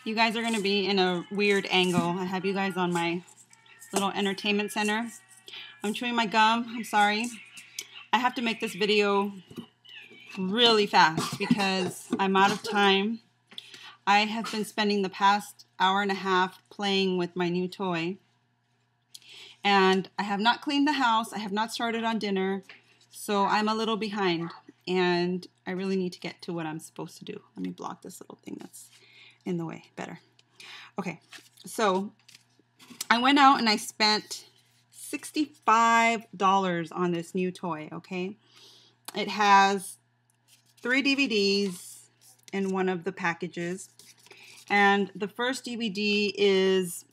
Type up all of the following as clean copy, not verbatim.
You guys are going to be in a weird angle. I have you guys on my little entertainment center. I'm chewing my gum. I'm sorry. I have to make this video really fast because I'm out of time. I have been spending the past hour and a half playing with my new toy. And I have not cleaned the house. I have not started on dinner. So I'm a little behind. And I really need to get to what I'm supposed to do. Let me block this little thing that's in the way. Better. Okay. So I went out and I spent $65 on this new toy. Okay. It has 3 DVDs in one of the packages. And the first DVD is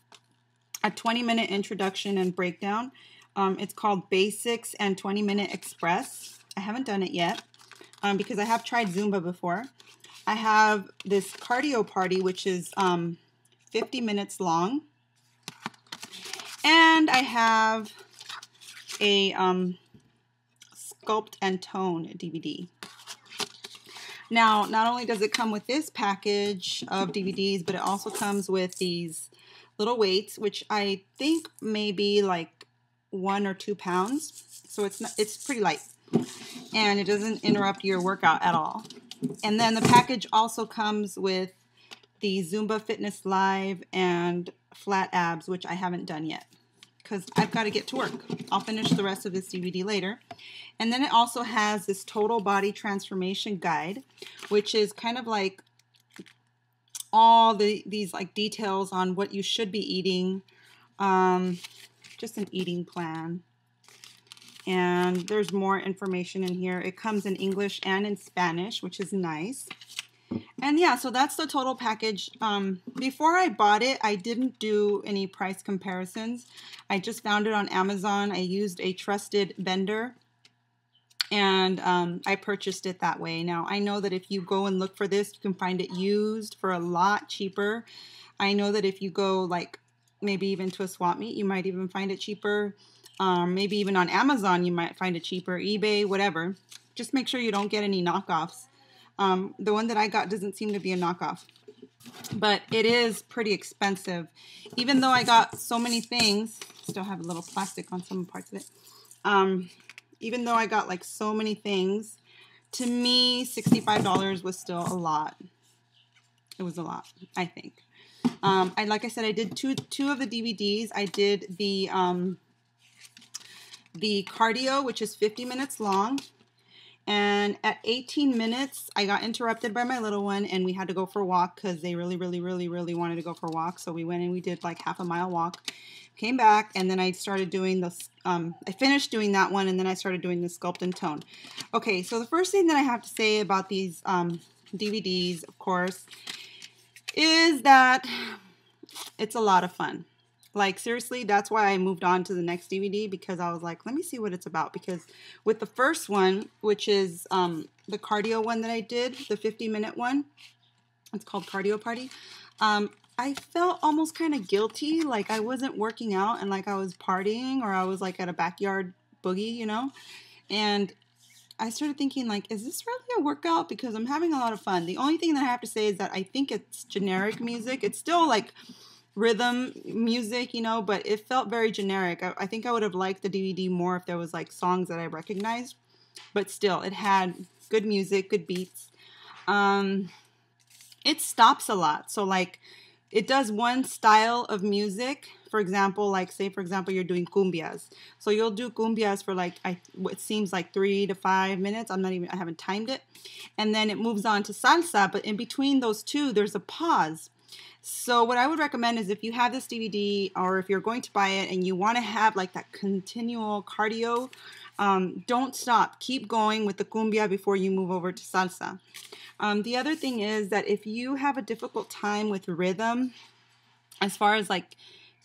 a 20-minute introduction and breakdown. It's called Basics and 20-Minute Express. I haven't done it yet because I have tried Zumba before. I have this cardio party, which is 50 minutes long. And I have a Sculpt and Tone DVD. Now, not only does it come with this package of DVDs, but it also comes with these little weights, which I think may be like 1 or 2 pounds. So it's pretty light. And it doesn't interrupt your workout at all. And then the package also comes with the Zumba Fitness Live and Flat Abs, which I haven't done yet because I've got to get to work. I'll finish the rest of this DVD later. And then it also has this Total Body Transformation Guide, which is kind of like all these like details on what you should be eating. Just an eating plan. And there's more information in here. It comes in English and in Spanish, which is nice. And yeah, so that's the total package. Before I bought it, I didn't do any price comparisons. I just found it on Amazon. I used a trusted vendor and I purchased it that way. Now, I know that if you go and look for this, you can find it used for a lot cheaper. I know that if you go like maybe even to a swap meet, you might even find it cheaper. Maybe even on Amazon, you might find it cheaper, eBay, whatever. Just make sure you don't get any knockoffs. The one that I got doesn't seem to be a knockoff, but it is pretty expensive. Even though I got so many things, still have a little plastic on some parts of it. Even though I got like so many things, to me, $65 was still a lot. It was a lot, I think. Like I said, I did two of the DVDs. I did the cardio, which is 50 minutes long. And at 18 minutes, I got interrupted by my little one, and we had to go for a walk because they really wanted to go for a walk. So we went and we did like half-a-mile walk, came back, and then I started doing this. I finished doing that one, and then I started doing the Sculpt and Tone. Okay, so the first thing that I have to say about these DVDs, of course, is that it's a lot of fun. Like, seriously, that's why I moved on to the next DVD, because I was like, let me see what it's about. Because with the first one, which is the cardio one that I did, the 50-minute one, it's called Cardio Party, I felt almost kind of guilty, like I wasn't working out and like I was partying, or I was like at a backyard boogie, you know? And I started thinking, like, is this really a workout? Because I'm having a lot of fun. The only thing that I have to say is that I think it's generic music. It's still like rhythm music, you know, but it felt very generic. I think I would have liked the DVD more if there was like songs that I recognized, but still, it had good music, good beats. It stops a lot. So like it does one style of music. For example, like say, for example, you're doing cumbias. So you'll do cumbias for like, it seems like 3 to 5 minutes. I haven't timed it. And then it moves on to salsa, but in between those two, there's a pause. So what I would recommend is if you have this DVD, or if you're going to buy it and you want to have like that continual cardio, don't stop. Keep going with the cumbia before you move over to salsa. The other thing is that if you have a difficult time with rhythm, as far as like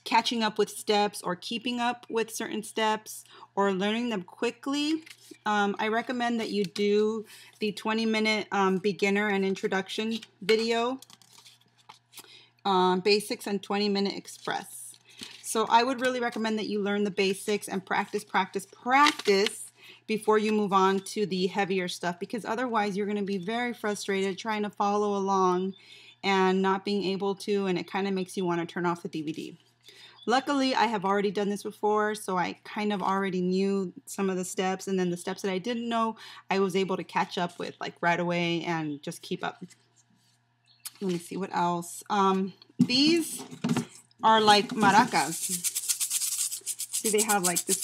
catching up with steps or keeping up with certain steps or learning them quickly, I recommend that you do the 20-minute beginner and introduction video. Basics and 20-minute express. So I would really recommend that you learn the basics and practice before you move on to the heavier stuff, because otherwise you're going to be very frustrated trying to follow along and not being able to, and it kind of makes you want to turn off the DVD. Luckily, I have already done this before, so I kind of already knew some of the steps, and then the steps that I didn't know, I was able to catch up with like right away and just keep up. Let me see what else. These are like maracas. See, they have like this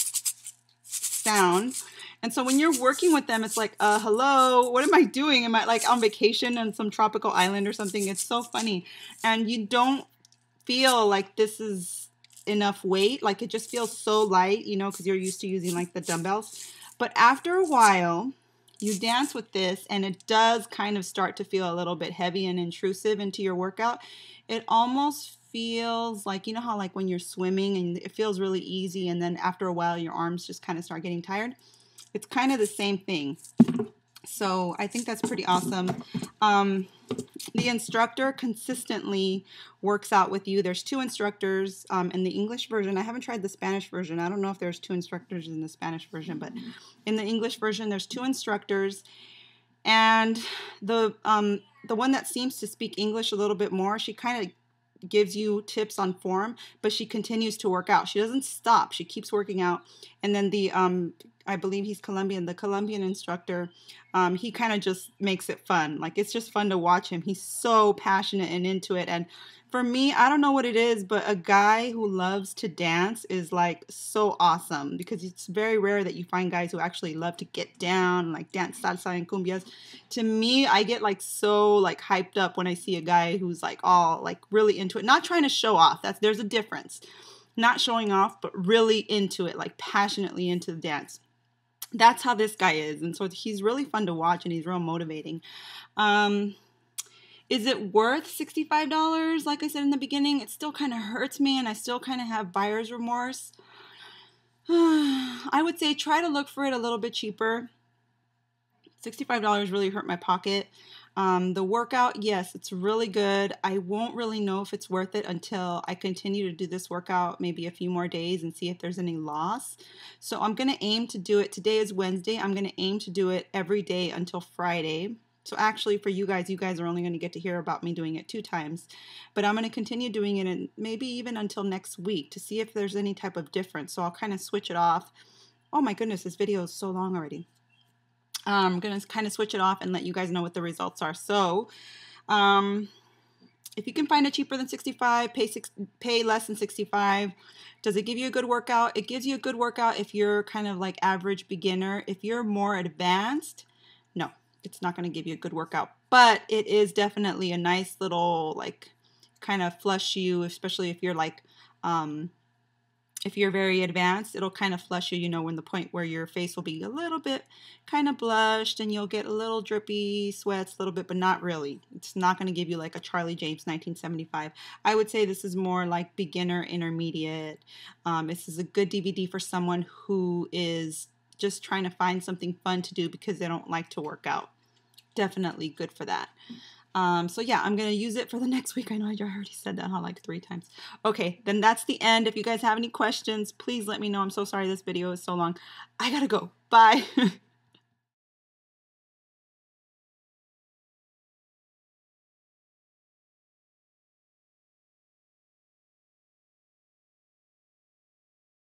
sound. And so when you're working with them, it's like, hello, what am I doing? Am I like on vacation on some tropical island or something? It's so funny. And you don't feel like this is enough weight. Like it just feels so light, you know, because you're used to using like the dumbbells. But after a while, you dance with this and it does kind of start to feel a little bit heavy and intrusive into your workout. It almost feels like, you know how like when you're swimming and it feels really easy and then after a while your arms just kind of start getting tired? It's kind of the same thing. So I think that's pretty awesome. The instructor consistently works out with you. There's 2 instructors in the English version. I haven't tried the Spanish version. I don't know if there's 2 instructors in the Spanish version, but in the English version, there's 2 instructors. And the one that seems to speak English a little bit more, she kind of gives you tips on form, but she continues to work out. She doesn't stop. She keeps working out. And then the I believe he's Colombian. The Colombian instructor, he kind of just makes it fun. Like it's just fun to watch him. He's so passionate and into it. And for me, I don't know what it is, but a guy who loves to dance is like so awesome, because it's very rare that you find guys who actually love to get down, like dance salsa and cumbias. To me, I get like so like hyped up when I see a guy who's like all like really into it, not trying to show off. There's a difference. Not showing off, but really into it, like passionately into the dance. That's how this guy is. And so he's really fun to watch and he's real motivating. Is it worth $65? Like I said in the beginning, it still kind of hurts me and I still kind of have buyer's remorse. I would say try to look for it a little bit cheaper. $65 really hurt my pocket. The workout, yes, it's really good. I won't really know if it's worth it until I continue to do this workout maybe a few more days and see if there's any loss. So I'm going to aim to do it. Today is Wednesday. I'm going to aim to do it every day until Friday. So actually for you guys are only going to get to hear about me doing it 2 times. But I'm going to continue doing it and maybe even until next week to see if there's any type of difference. So I'll kind of switch it off. Oh my goodness, this video is so long already. I'm going to kind of switch it off and let you guys know what the results are. So if you can find it cheaper than $65, pay less than $65. Does it give you a good workout? It gives you a good workout if you're kind of like average beginner. If you're more advanced, no, it's not going to give you a good workout. But it is definitely a nice little like kind of flush you, especially if you're like if you're very advanced, it'll kind of flush you, you know, when the point where your face will be a little bit kind of blushed and you'll get a little drippy sweats a little bit, but not really. It's not going to give you like a Charlie James 1975. I would say this is more like beginner intermediate. This is a good DVD for someone who is just trying to find something fun to do because they don't like to work out. Definitely good for that. So yeah, I'm going to use it for the next week. I know I already said that like 3 times. Okay, then that's the end. If you guys have any questions, please let me know. I'm so sorry this video is so long. I gotta go. Bye.